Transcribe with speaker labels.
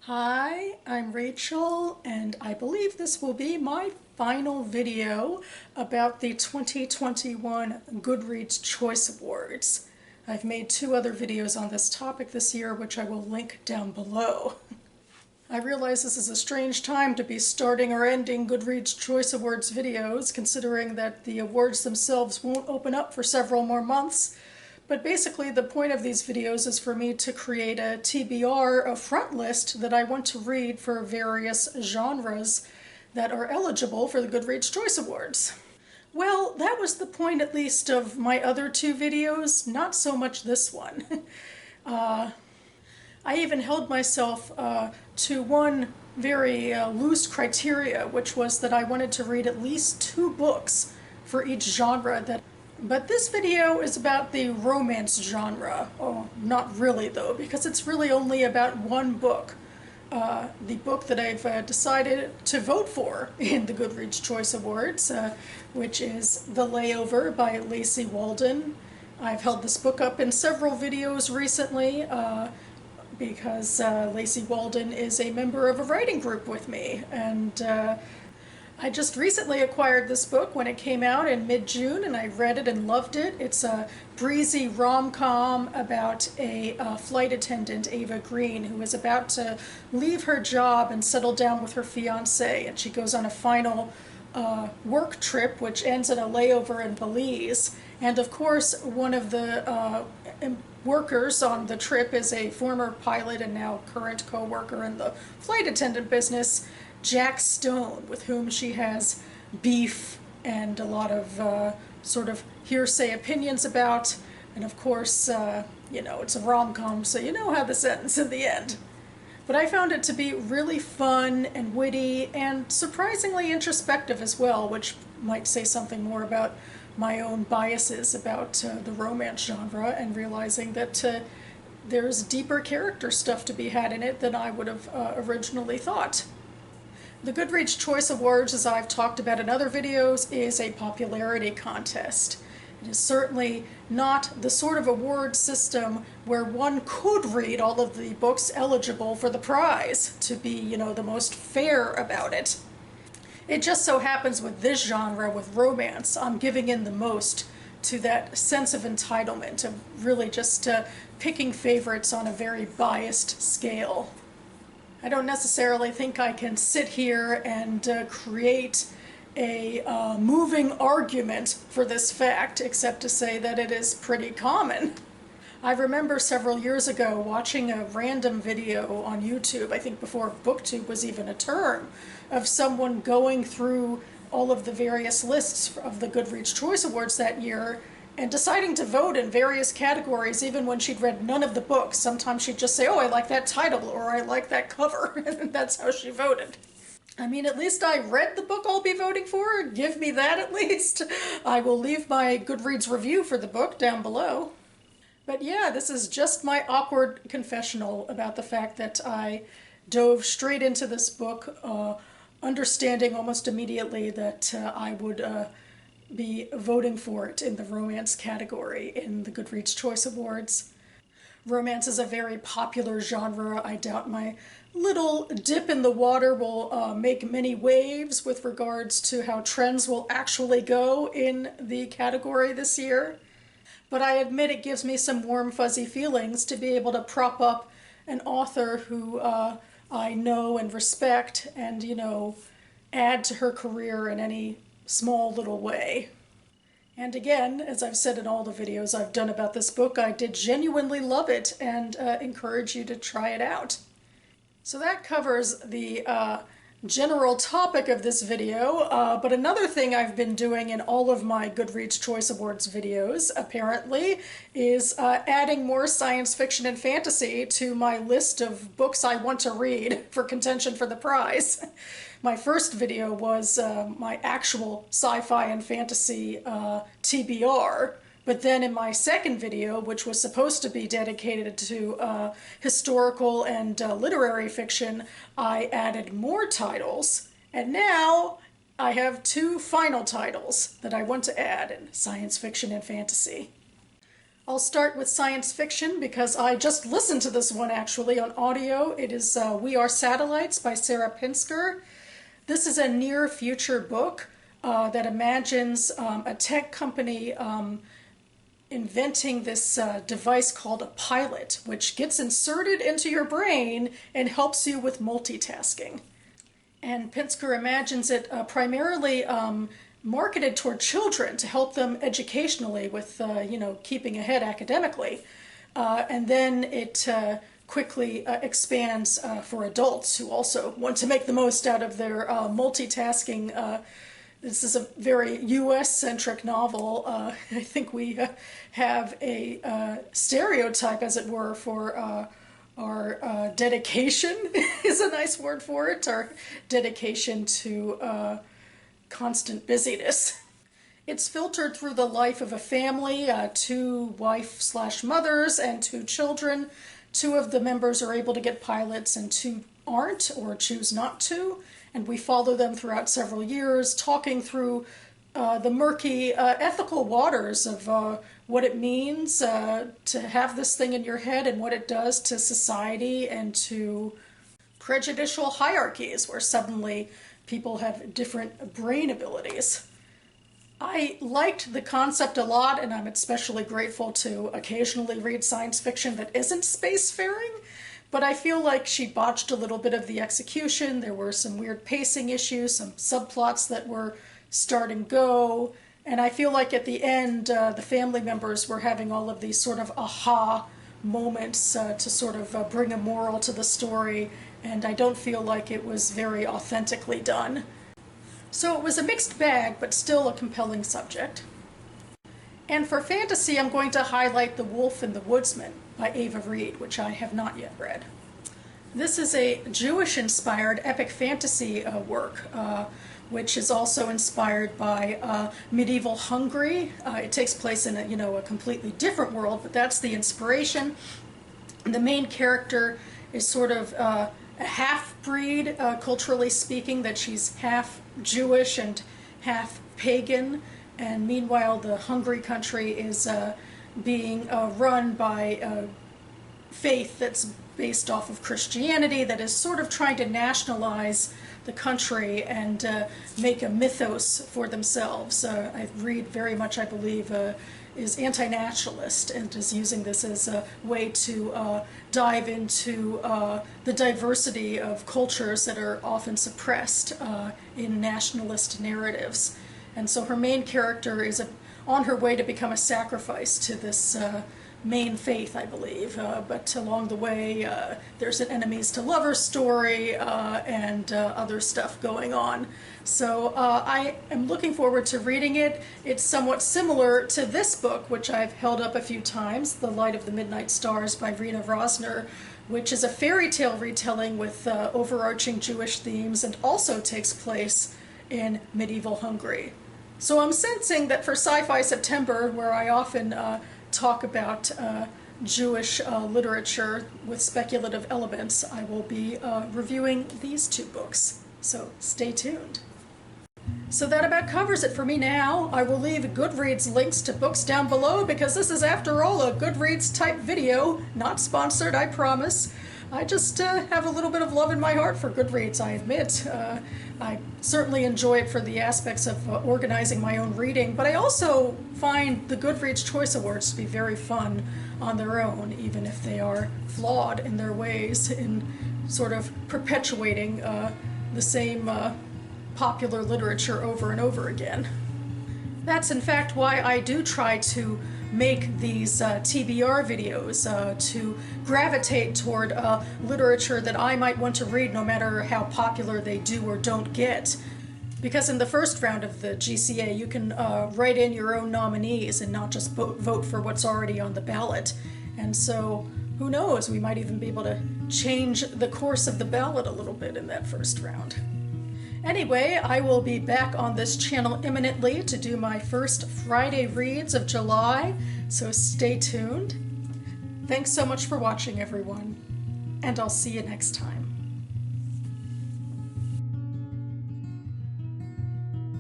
Speaker 1: Hi, I'm Rachel, and I believe this will be my final video about the 2021 Goodreads Choice Awards. I've made two other videos on this topic this year, which I will link down below. I realize this is a strange time to be starting or ending Goodreads Choice Awards videos, considering that the awards themselves won't open up for several more months. But basically the point of these videos is for me to create a TBR, a front list that I want to read for various genres that are eligible for the Goodreads Choice Awards. Well, that was the point at least of my other two videos, not so much this one. I even held myself to one very loose criteria, which was that I wanted to read at least 2 books for each genre. But this video is about the romance genre. Oh, not really though, because it's really only about one book. The book that I've decided to vote for in the Goodreads Choice Awards, which is The Layover by Lacey Walden. I've held this book up in several videos recently because Lacey Walden is a member of a writing group with me, and I just recently acquired this book when it came out in mid-June, and I read it and loved it. It's a breezy rom-com about a flight attendant, Ava Green, who is about to leave her job and settle down with her fiancé, and she goes on a final work trip, which ends in a layover in Belize. And of course, one of the workers on the trip is a former pilot and now current co-worker in the flight attendant business, Jack Stone, with whom she has beef and a lot of sort of hearsay opinions about. And of course, it's a rom-com, so you know how this ends in the end. But I found it to be really fun and witty and surprisingly introspective as well, which might say something more about my own biases about the romance genre, and realizing that there's deeper character stuff to be had in it than I would have originally thought. The Goodreads Choice Awards, as I've talked about in other videos, is a popularity contest. It is certainly not the sort of award system where one could read all of the books eligible for the prize to be, the most fair about it. It just so happens with this genre, with romance, I'm giving in the most to that sense of entitlement, of really just picking favorites on a very biased scale. I don't necessarily think I can sit here and create a moving argument for this fact, except to say that it is pretty common. I remember several years ago watching a random video on YouTube, I think before BookTube was even a term, of someone going through all of the various lists of the Goodreads Choice Awards that year and deciding to vote in various categories even when she'd read none of the books. Sometimes she'd just say, oh, I like that title, or I like that cover, and that's how she voted. I mean, at least I read the book I'll be voting for. Give me that at least. I will leave my Goodreads review for the book down below. But yeah, this is just my awkward confessional about the fact that I dove straight into this book, understanding almost immediately that I would be voting for it in the romance category in the Goodreads Choice Awards. Romance is a very popular genre. I doubt my little dip in the water will make many waves with regards to how trends will actually go in the category this year. But I admit it gives me some warm, fuzzy feelings to be able to prop up an author who I know and respect and, add to her career in any small little way. And again, as I've said in all the videos I've done about this book, I did genuinely love it and encourage you to try it out. So that covers the general topic of this video, but another thing I've been doing in all of my Goodreads Choice Awards videos, apparently, is adding more science fiction and fantasy to my list of books I want to read for contention for the prize. My first video was my actual sci-fi and fantasy TBR, but then in my second video, which was supposed to be dedicated to historical and literary fiction, I added more titles, and now I have 2 final titles that I want to add in science fiction and fantasy. I'll start with science fiction because I just listened to this one actually on audio. It is We Are Satellites by Sarah Pinsker. This is a near future book that imagines a tech company inventing this device called a pilot, which gets inserted into your brain and helps you with multitasking. And Pinsker imagines it primarily marketed toward children to help them educationally with, keeping ahead academically. And then it quickly expands for adults who also want to make the most out of their multitasking. This is a very US-centric novel. I think we have a stereotype, as it were, for our dedication is a nice word for it, our dedication to constant busyness. It's filtered through the life of a family, two wife/mothers and two children. Two of the members are able to get pilots and two aren't or choose not to. And we follow them throughout several years, talking through the murky ethical waters of what it means to have this thing in your head and what it does to society and to prejudicial hierarchies where suddenly people have different brain abilities. I liked the concept a lot, and I'm especially grateful to occasionally read science fiction that isn't spacefaring, but I feel like she botched a little bit of the execution. There were some weird pacing issues, some subplots that were start and go, and I feel like at the end the family members were having all of these sort of aha moments to sort of bring a moral to the story, and I don't feel like it was very authentically done. So it was a mixed bag, but still a compelling subject. And for fantasy, I'm going to highlight The Wolf and the Woodsman by Reid, which I have not yet read. This is a Jewish-inspired epic fantasy work, which is also inspired by medieval Hungary. It takes place in a completely different world, but that's the inspiration. The main character is sort of a half-breed, culturally speaking, that she's half Jewish and half pagan, and meanwhile the Hungary country is being run by faith that's based off of Christianity that is sort of trying to nationalize the country and make a mythos for themselves. Reid very much, I believe, is anti-nationalist and is using this as a way to dive into the diversity of cultures that are often suppressed in nationalist narratives. And so her main character is on her way to become a sacrifice to this main faith, I believe, but along the way there's an enemies to lovers story and other stuff going on. So I am looking forward to reading it. It's somewhat similar to this book, which I've held up a few times, The Light of the Midnight Stars by Rena Rosner, which is a fairy tale retelling with overarching Jewish themes and also takes place in medieval Hungary. So I'm sensing that for Sci-Fi September, where I often talk about Jewish literature with speculative elements, I will be reviewing these two books. So stay tuned. So that about covers it for me now. I will leave Goodreads links to books down below because this is, after all, a Goodreads type video. Not sponsored, I promise. I just have a little bit of love in my heart for Goodreads, I admit. I certainly enjoy it for the aspects of organizing my own reading, but I also find the Goodreads Choice Awards to be very fun on their own, even if they are flawed in their ways in sort of perpetuating the same popular literature over and over again. That's in fact why I do try to make these TBR videos, to gravitate toward literature that I might want to read no matter how popular they do or don't get. Because in the first round of the GCA you can write in your own nominees and not just vote for what's already on the ballot. And so who knows, we might even be able to change the course of the ballot a little bit in that first round. Anyway, I will be back on this channel imminently to do my first Friday reads of July, so stay tuned. Thanks so much for watching, everyone, and I'll see you next time.